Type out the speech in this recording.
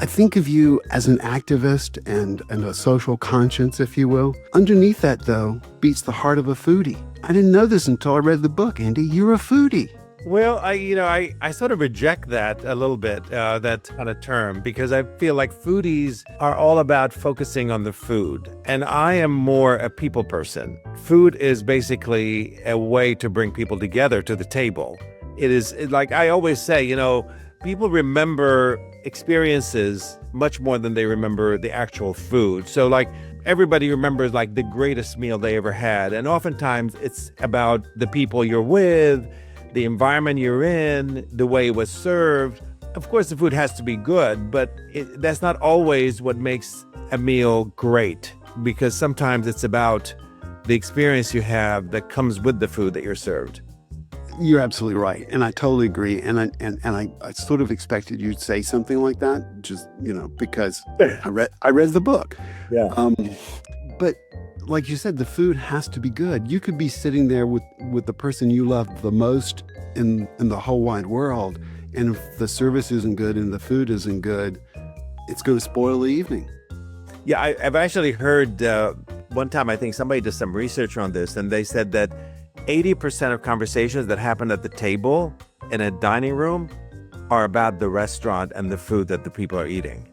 I think of you as an activist and a social conscience, if you will. Underneath that, though, beats the heart of a foodie. I didn't know this until I read the book, Andy. You're a foodie. Well, I sort of reject that a little bit, that kind of term, because I feel like foodies are all about focusing on the food. And I am more a people person. Food is basically a way to bring people together to the table. It is like I always say, people remember experiences much more than they remember the actual food. So like everybody remembers like the greatest meal they ever had. And oftentimes it's about the people you're with, the environment you're in, the way it was served. Of course, the food has to be good, but that's not always what makes a meal great, because sometimes it's about the experience you have that comes with the food that you're served. You're absolutely right, and I totally agree. And I sort of expected you'd say something like that, just because I read the book. Yeah. But like you said, the food has to be good. You could be sitting there with the person you love the most in the whole wide world, and if the service isn't good and the food isn't good, it's going to spoil the evening. Yeah, I've actually heard one time, I think somebody did some research on this, and they said that 80% of conversations that happen at the table in a dining room are about the restaurant and the food that the people are eating.